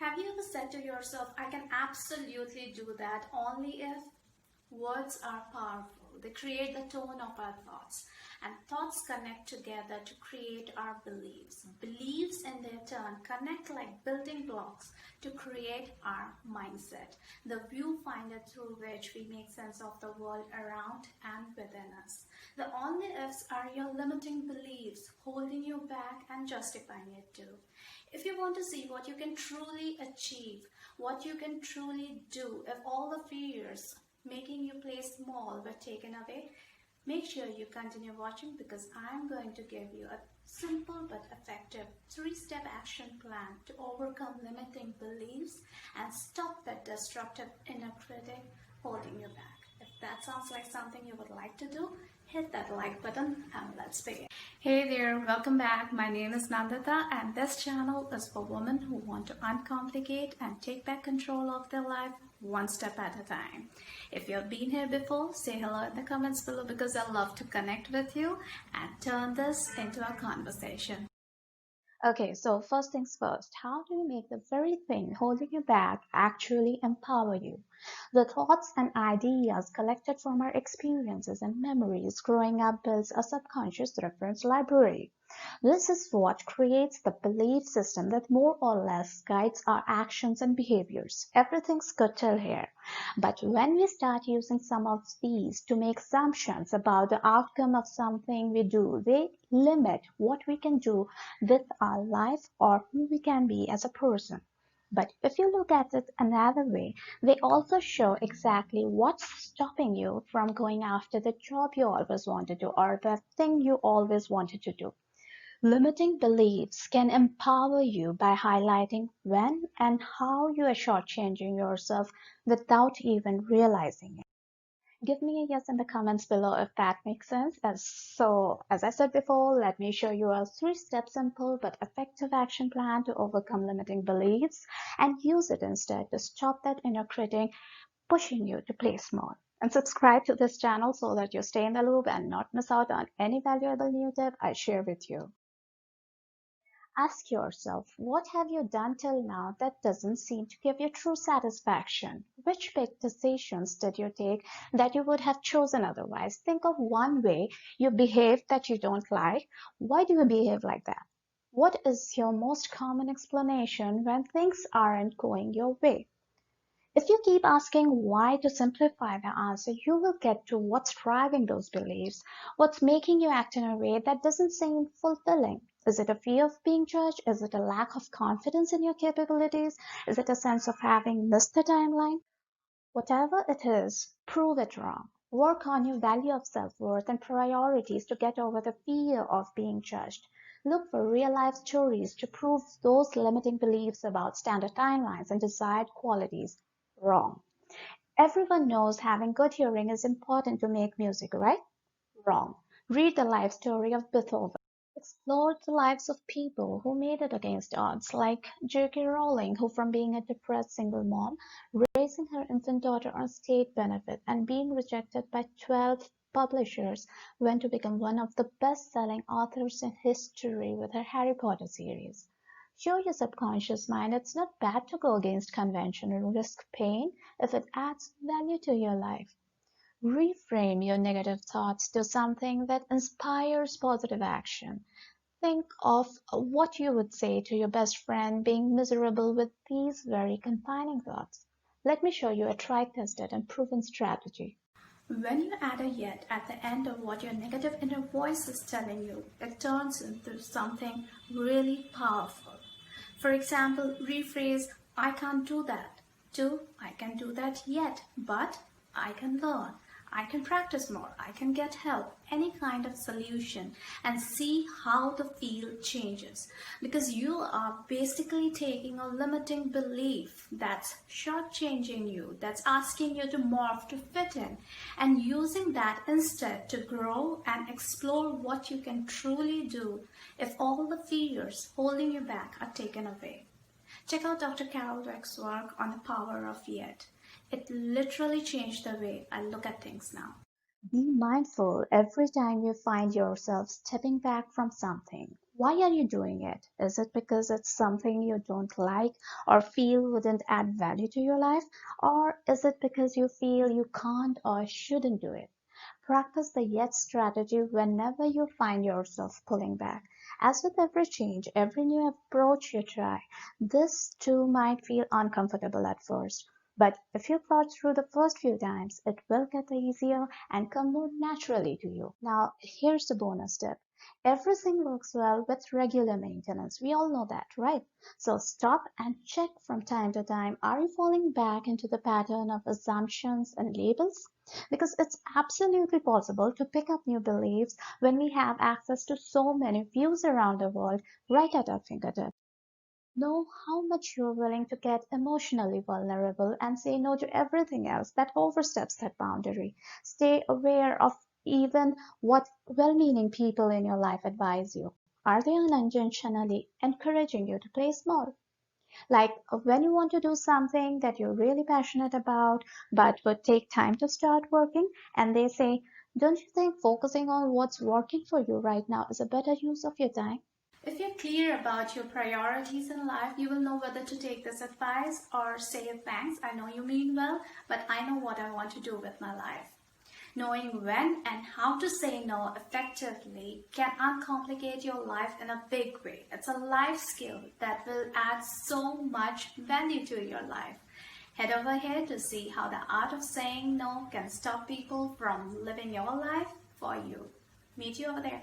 Have you ever said to yourself, I can absolutely do that only if words are powerful? They create the tone of our thoughts, and thoughts connect together to create our beliefs. Beliefs in their turn connect like building blocks to create our mindset, the viewfinder through which we make sense of the world around and within us. The only ifs are your limiting beliefs, holding you back and justifying it too. If you want to see what you can truly achieve, what you can truly do, if all the fears making you play small were taken away, make sure you continue watching, because I'm going to give you a simple but effective 3-step action plan to overcome limiting beliefs and stop that destructive inner critic holding you back. If that sounds like something you would like to do, hit that like button and let's begin. Hey there, welcome back. My name is Nandita and this channel is for women who want to uncomplicate and take back control of their life one step at a time. If you've been here before, say hello in the comments below, because I love to connect with you and turn this into a conversation. Okay, so first things first, how do you make the very thing holding you back actually empower you? The thoughts and ideas collected from our experiences and memories growing up builds a subconscious reference library. This is what creates the belief system that more or less guides our actions and behaviors. Everything's good till here. But when we start using some of these to make assumptions about the outcome of something we do, they limit what we can do with our life or who we can be as a person. But if you look at it another way, they also show exactly what's stopping you from going after the job you always wanted to or the thing you always wanted to do. Limiting beliefs can empower you by highlighting when and how you are shortchanging yourself without even realizing it. Give me a yes in the comments below if that makes sense. As I said before, let me show you a 3-step simple but effective action plan to overcome limiting beliefs and use it instead to stop that inner critic pushing you to play small. And subscribe to this channel so that you stay in the loop and not miss out on any valuable new tip I share with you. Ask yourself, what have you done till now that doesn't seem to give you true satisfaction? Which big decisions did you take that you would have chosen otherwise? Think of one way you behaved that you don't like. Why do you behave like that? What is your most common explanation when things aren't going your way? If you keep asking why to simplify the answer, you will get to what's driving those beliefs, what's making you act in a way that doesn't seem fulfilling. Is it a fear of being judged? Is it a lack of confidence in your capabilities? Is it a sense of having missed the timeline? Whatever it is, prove it wrong. Work on your value of self-worth and priorities to get over the fear of being judged. Look for real-life stories to prove those limiting beliefs about standard timelines and desired qualities wrong. Everyone knows having good hearing is important to make music, right? Wrong. Read the life story of Beethoven. Explore the lives of people who made it against odds, like J.K. Rowling, who from being a depressed single mom, raising her infant daughter on state benefit and being rejected by 12 publishers, went to become one of the best-selling authors in history with her Harry Potter series. Show your subconscious mind it's not bad to go against convention and risk pain if it adds value to your life. Reframe your negative thoughts to something that inspires positive action. Think of what you would say to your best friend being miserable with these very confining thoughts. Let me show you a tried-tested and proven strategy. When you add a yet at the end of what your negative inner voice is telling you, it turns into something really powerful. For example, rephrase, I can't do that, to I can do that yet, but I can learn. I can practice more. I can get help. Any kind of solution, and see how the field changes. Because you are basically taking a limiting belief that's shortchanging you, that's asking you to morph to fit in, and using that instead to grow and explore what you can truly do if all the fears holding you back are taken away. Check out Dr. Carol Dweck's work on the power of yet. It literally changed the way I look at things now. Be mindful every time you find yourself stepping back from something. Why are you doing it? Is it because it's something you don't like or feel wouldn't add value to your life? Or is it because you feel you can't or shouldn't do it? Practice the yes strategy whenever you find yourself pulling back. As with every change, every new approach you try, this too might feel uncomfortable at first. But if you plod through the first few times, it will get easier and come more naturally to you. Now, here's the bonus tip. Everything works well with regular maintenance. We all know that, right? So stop and check from time to time. Are you falling back into the pattern of assumptions and labels? Because it's absolutely possible to pick up new beliefs when we have access to so many views around the world right at our fingertips. Know how much you're willing to get emotionally vulnerable and say no to everything else that oversteps that boundary. Stay aware of even what well-meaning people in your life advise you. Are they unintentionally encouraging you to play small? Like when you want to do something that you're really passionate about but would take time to start working, and they say, don't you think focusing on what's working for you right now is a better use of your time? If you're clear about your priorities in life, you will know whether to take this advice or say thanks. I know you mean well, but I know what I want to do with my life. Knowing when and how to say no effectively can uncomplicate your life in a big way. It's a life skill that will add so much value to your life. Head over here to see how the art of saying no can stop people from living your life for you. Meet you over there.